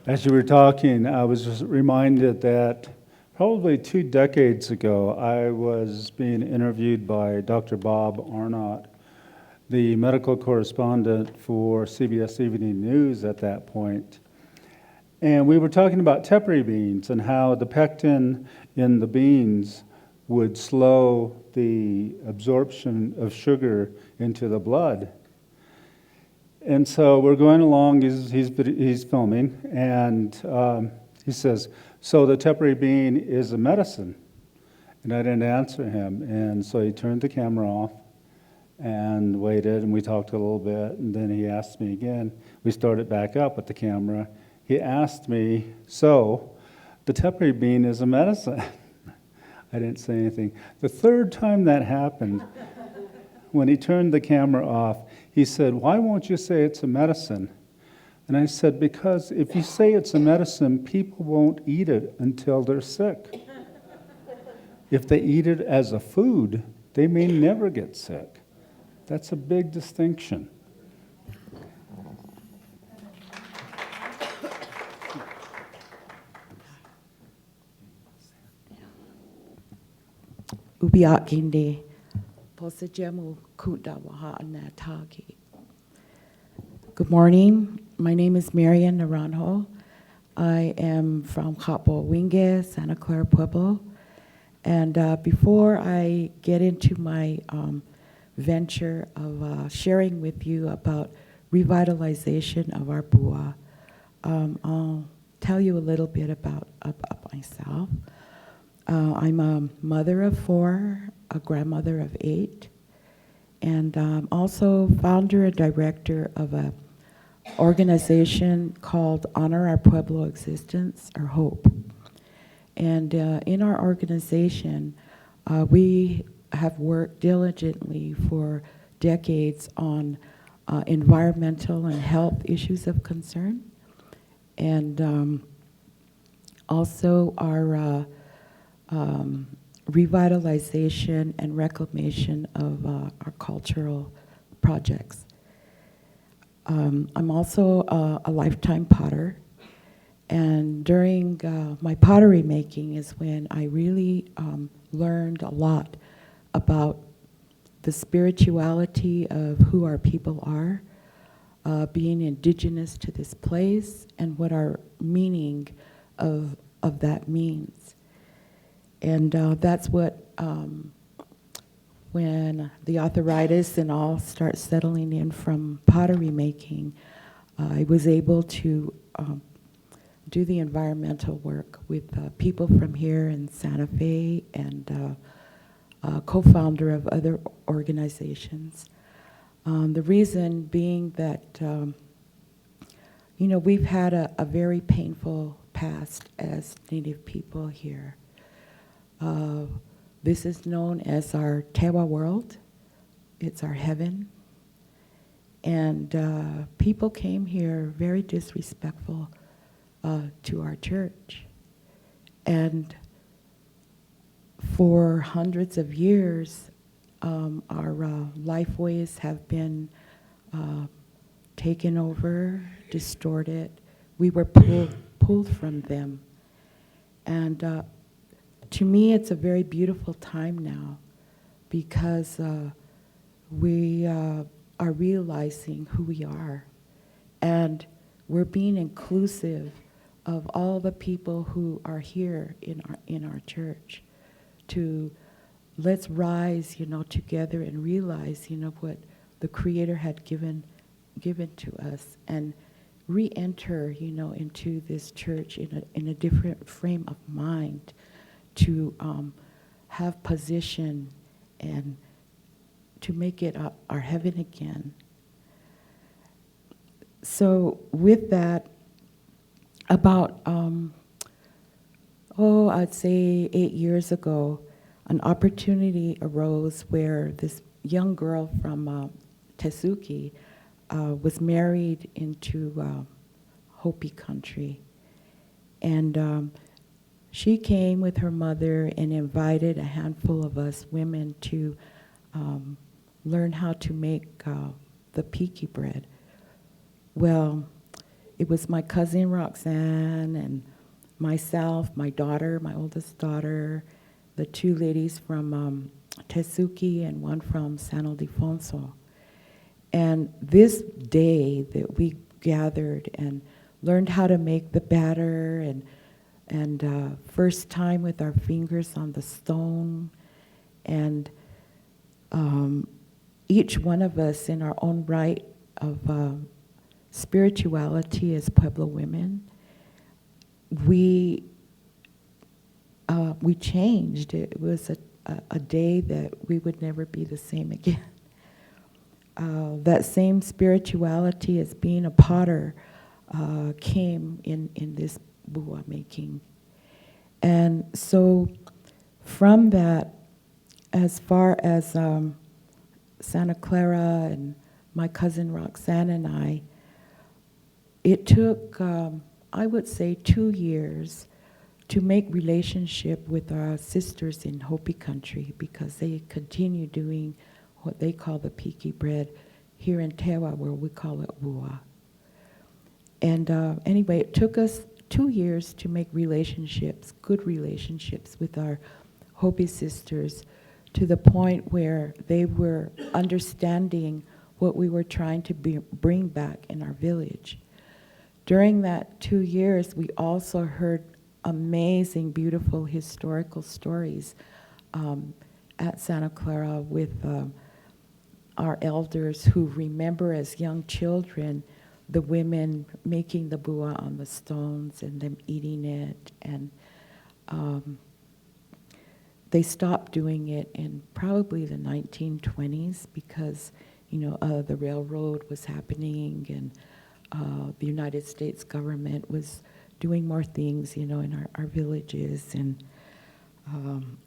As you were talking, I was just reminded that probably 2 decades ago, I was being interviewed by Dr. Bob Arnott, the medical correspondent for CBS Evening News at that point. And we were talking about tepary beans and how the pectin in the beans would slow the absorption of sugar into the blood. And so we're going along, he's filming, and he says, so the tepary bean is a medicine? And I didn't answer him, and so he turned the camera off and waited, and we talked a little bit, and then he asked me again. We started back up with the camera. He asked me, so the tepary bean is a medicine? I didn't say anything. The third time that happened, when he turned the camera off, he said, why won't you say it's a medicine? And I said, because if you say it's a medicine, people won't eat it until they're sick. If they eat it as a food, they may never get sick. That's a big distinction. Ubiak Gindi, Posajemu Kudawaha Anataki. Good morning. My name is Marian Naranjo. I am from Capo Wingue, Santa Clara Pueblo. And before I get into my venture of sharing with you about revitalization of our bua, I'll tell you a little bit about myself. I'm a mother of 4, a grandmother of 8, and also founder and director of a organization called Honor Our Pueblo Existence, or HOPE. And in our organization, we have worked diligently for decades on environmental and health issues of concern, and also our revitalization and reclamation of our cultural projects. I'm also a lifetime potter, and during my pottery making is when I really learned a lot about the spirituality of who our people are, being indigenous to this place, and what our meaning of that means. And that's what, when the arthritis and all starts settling in from pottery making, I was able to do the environmental work with people from here in Santa Fe and co-founder of other organizations. The reason being that, we've had a very painful past as Native people here. This is known as our Tewa world. It's our heaven. And people came here very disrespectful to our church. And for hundreds of years, our lifeways have been taken over, distorted. We were pulled from them. And to me, it's a very beautiful time now because we are realizing who we are, and we're being inclusive of all the people who are here in our church. To let's rise, together and realize, what the Creator had given to us, and re-enter, into this church in a different frame of mind, to have position and to make it our heaven again. So with that, about, I'd say 8 years ago, an opportunity arose where this young girl from Tesuki was married into Hopi country. And she came with her mother and invited a handful of us women to learn how to make the Piki bread. Well, it was my cousin Roxanne and myself, my daughter, my oldest daughter, the two ladies from Tesuki and one from San Ildefonso. And this day that we gathered and learned how to make the batter and first time with our fingers on the stone, and each one of us in our own right of spirituality as Pueblo women, we changed. It was a day that we would never be the same again. That same spirituality as being a potter came in this bua making. And so from that, as far as Santa Clara and my cousin Roxanne and I, it took, I would say, 2 years to make relationship with our sisters in Hopi country, because they continue doing what they call the Piki bread here in Tewa, where we call it bua. And anyway, it took us 2 years to make relationships, good relationships with our Hopi sisters, to the point where they were understanding what we were trying to bring back in our village. During that 2 years, we also heard amazing, beautiful historical stories at Santa Clara with our elders who remember as young children the women making the bua on the stones and them eating it. And they stopped doing it in probably the 1920s because, the railroad was happening, and the United States government was doing more things, in our villages, and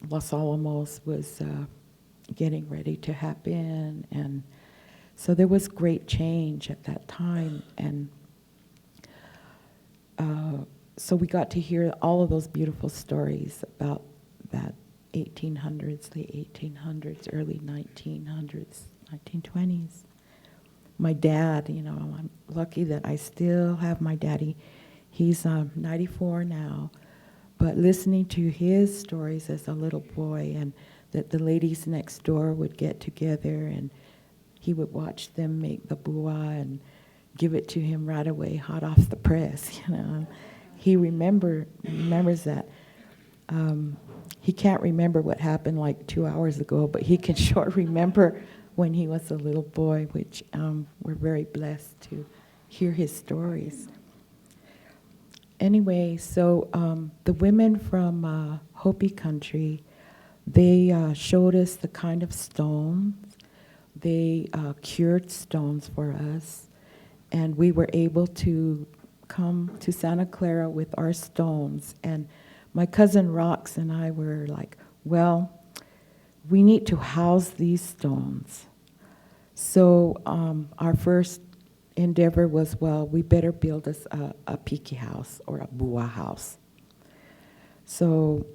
Los Alamos was getting ready to happen, and so there was great change at that time, and so we got to hear all of those beautiful stories about that 1800s, late 1800s, early 1900s, 1920s. My dad, I'm lucky that I still have my daddy. He's 94 now, but listening to his stories as a little boy, and that the ladies next door would get together and he would watch them make the bua and give it to him right away, hot off the press. He remembers that. He can't remember what happened like 2 hours ago, but he can sure remember when he was a little boy, which we're very blessed to hear his stories. Anyway, so the women from Hopi country, they showed us the kind of stones. They cured stones for us, and we were able to come to Santa Clara with our stones. And my cousin Rox and I were like, well, we need to house these stones. So our first endeavor was, well, we better build us a Piki house or a bua house. So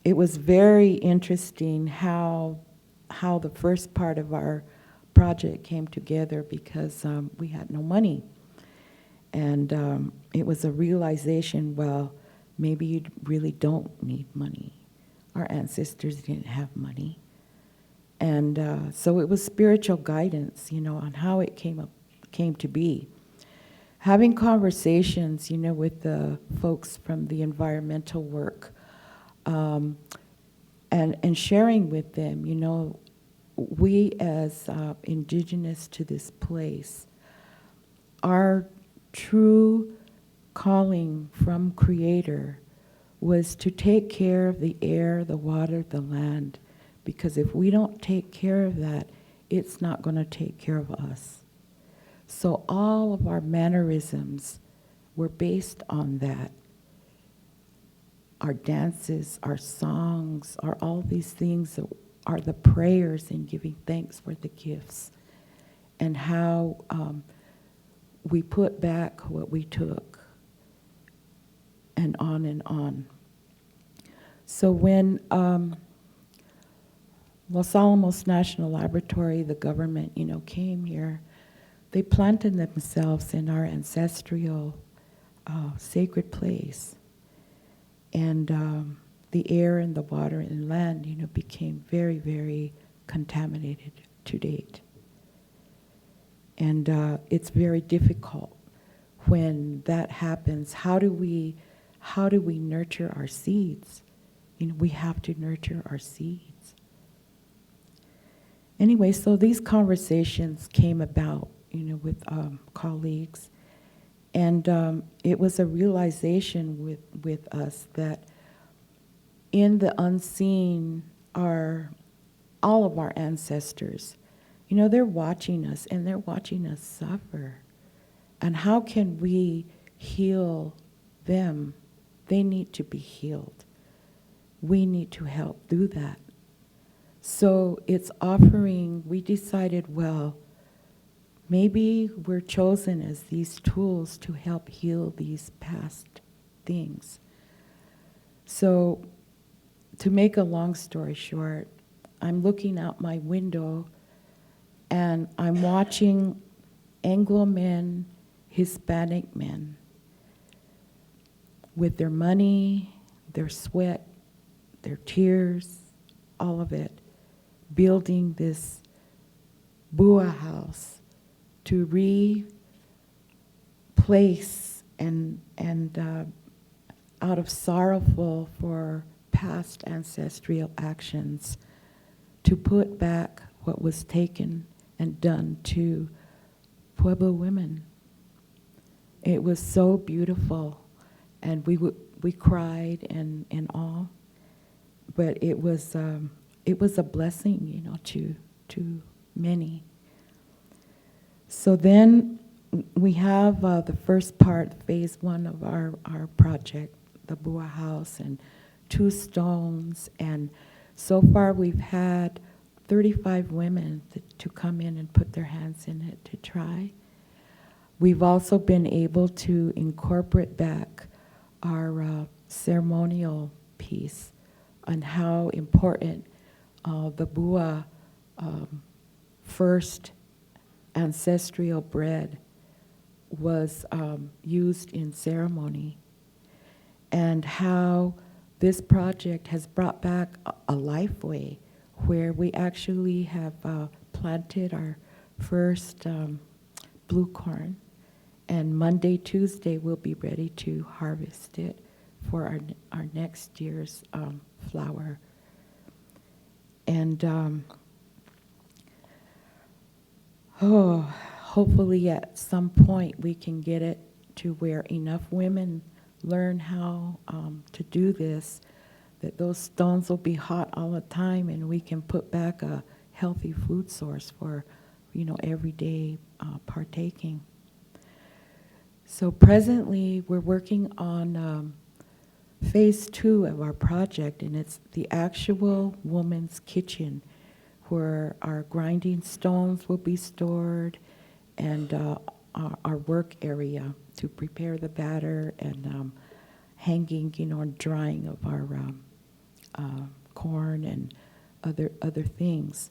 it was very interesting how the first part of our project came together, because we had no money. And it was a realization, well, maybe you really don't need money. Our ancestors didn't have money. And so it was spiritual guidance, on how it came to be. Having conversations, with the folks from the environmental work, and sharing with them, we as indigenous to this place, our true calling from Creator was to take care of the air, the water, the land, because if we don't take care of that, it's not going to take care of us. So all of our mannerisms were based on that. Our dances, our songs, are all these things that are the prayers and giving thanks for the gifts, and how we put back what we took, and on and on. So when Los Alamos National Laboratory, the government, came here, they planted themselves in our ancestral sacred place. And the air and the water and land, became very, very contaminated to date. And it's very difficult when that happens. How do we nurture our seeds? We have to nurture our seeds. Anyway, so these conversations came about, with colleagues. And it was a realization with us that in the unseen are all of our ancestors. They're watching us, and they're watching us suffer. And how can we heal them? They need to be healed. We need to help do that. So it's offering, we decided, well, maybe we're chosen as these tools to help heal these past things. So to make a long story short, I'm looking out my window and I'm watching Anglo men, Hispanic men, with their money, their sweat, their tears, all of it, building this Bua house to replace and out of sorrowful for past ancestral actions, to put back what was taken and done to Pueblo women. It was so beautiful, and we cried and all, but it was a blessing, to many. So then we have the first part, phase 1 of our project, the Bua house, and 2 stones, and so far we've had 35 women to come in and put their hands in it to try. We've also been able to incorporate back our ceremonial piece on how important the Bua first ancestral bread was used in ceremony, and how this project has brought back a lifeway where we actually have planted our first blue corn, and Monday, Tuesday we'll be ready to harvest it for our next year's flour. And hopefully at some point we can get it to where enough women learn how to do this, that those stones will be hot all the time, and we can put back a healthy food source for, everyday partaking. So presently we're working on phase 2 of our project, and it's the actual woman's kitchen, where our grinding stones will be stored, and our work area to prepare the batter, and hanging, and drying of our corn and other things.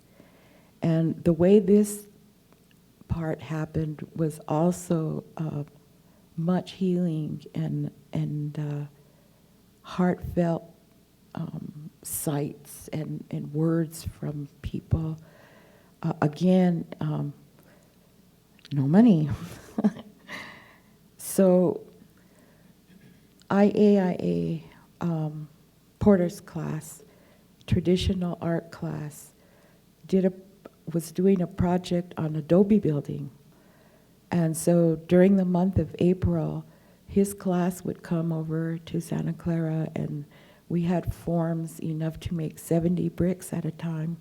And the way this part happened was also much healing and heartfelt sights and words from people. Again, no money. So IAIA Porter's class, traditional art class, was doing a project on adobe building. And so during the month of April, his class would come over to Santa Clara, and we had forms enough to make 70 bricks at a time.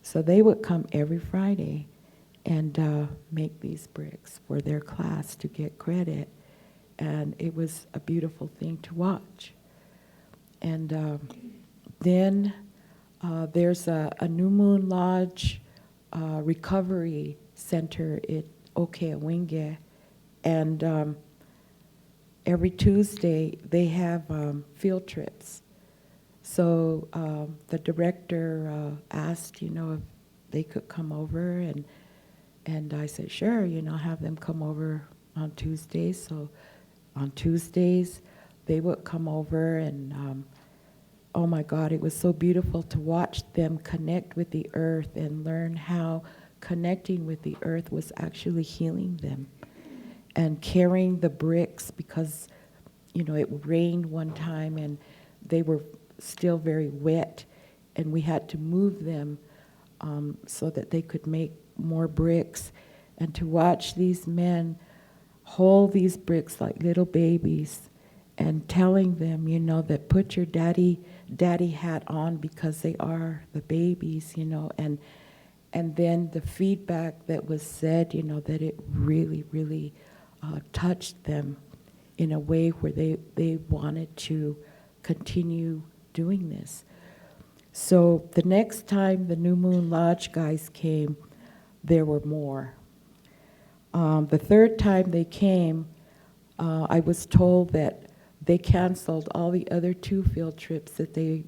So they would come every Friday and make these bricks for their class to get credit. And it was a beautiful thing to watch. And then there's a New Moon Lodge recovery center at Okeawinge, and every Tuesday they have field trips. So the director asked, if they could come over, and And I said, sure, have them come over on Tuesdays. So on Tuesdays, they would come over and oh my God, it was so beautiful to watch them connect with the earth and learn how connecting with the earth was actually healing them. And carrying the bricks because, it rained one time and they were still very wet and we had to move them so that they could make more bricks. And to watch these men hold these bricks like little babies and telling them, that put your daddy hat on because they are the babies, and then the feedback that was said, that it really, really touched them in a way where they wanted to continue doing this. So the next time the New Moon Lodge guys came, there were more. The third time they came, I was told that they canceled all the other 2 field trips that they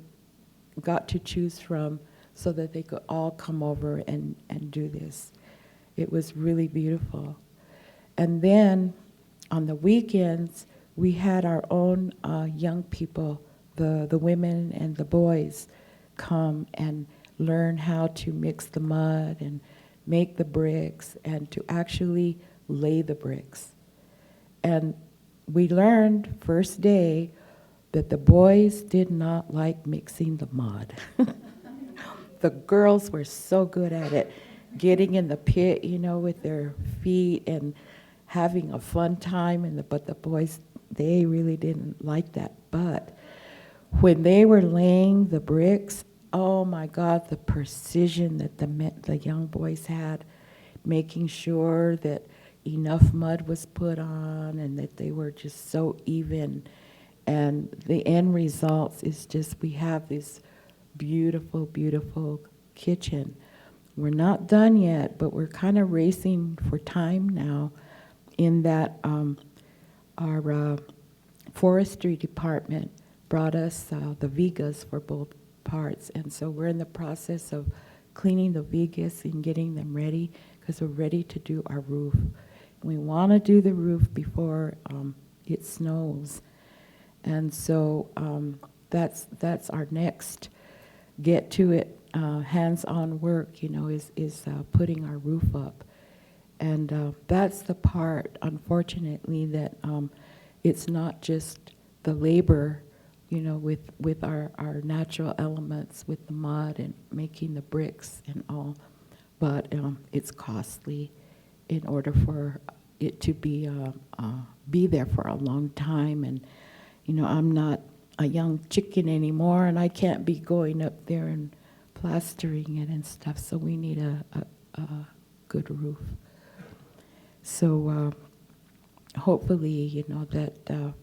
got to choose from so that they could all come over and do this. It was really beautiful. And then on the weekends, we had our own young people, the women and the boys, come and learn how to mix the mud and make the bricks and to actually lay the bricks. And we learned first day that the boys did not like mixing the mud. The girls were so good at it, getting in the pit, with their feet and having a fun time. But the boys, they really didn't like that. But when they were laying the bricks, oh my God, the precision that the young boys had, making sure that enough mud was put on and that they were just so even. And the end result is just we have this beautiful, beautiful kitchen. We're not done yet, but we're kind of racing for time now in that our forestry department brought us the vigas for both parts. And so we're in the process of cleaning the vigas and getting them ready because we're ready to do our roof. We want to do the roof before it snows. And so that's our next get to it, hands-on work, is putting our roof up. And that's the part, unfortunately, that it's not just the labor, with our natural elements, with the mud and making the bricks and all, but it's costly in order for it to be there for a long time. And, I'm not a young chicken anymore, and I can't be going up there and plastering it and stuff, so we need a good roof. So hopefully, that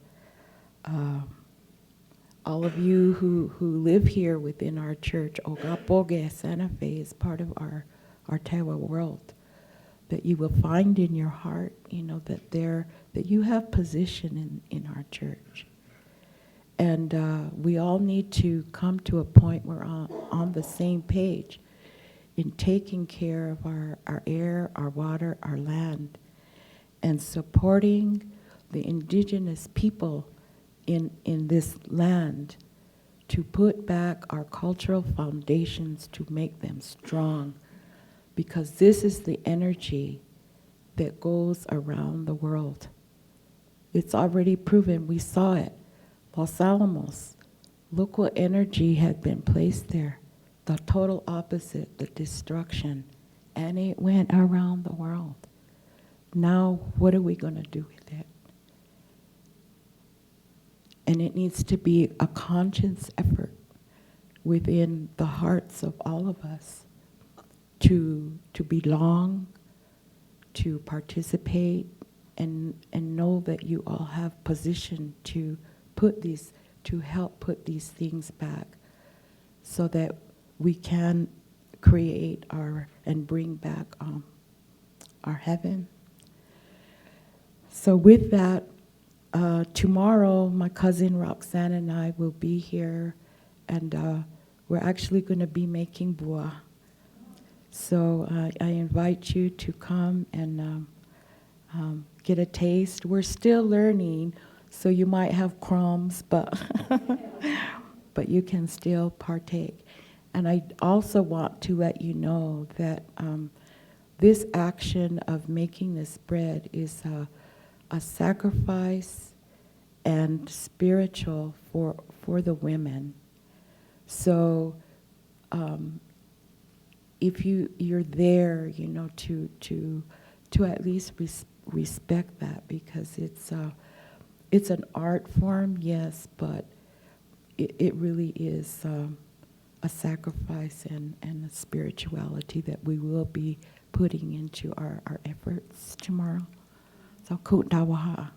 all of you who live here within our church, Ogapoge, Santa Fe, is part of our Tewa world, that you will find in your heart, that you have position in our church. And we all need to come to a point where we're on the same page in taking care of our air, our water, our land, and supporting the indigenous people in this land to put back our cultural foundations to make them strong. Because this is the energy that goes around the world. It's already proven, we saw it. Los Alamos, look what energy had been placed there. The total opposite, the destruction. And it went around the world. Now, what are we going to do with it? And it needs to be a conscious effort within the hearts of all of us to belong, to participate, and know that you all have position to help put these things back so that we can create and bring back our heaven. So with that, tomorrow my cousin Roxanne and I will be here, and we're actually going to be making bua. So I invite you to come and get a taste. We're still learning, so you might have crumbs, but but you can still partake. And I also want to let you know that this action of making this bread is a sacrifice and spiritual for the women. So if you're there, you know, to at least respect that, because it's an art form, yes, but it really is a sacrifice and a spirituality that we will be putting into our efforts tomorrow. So, kut dawaha.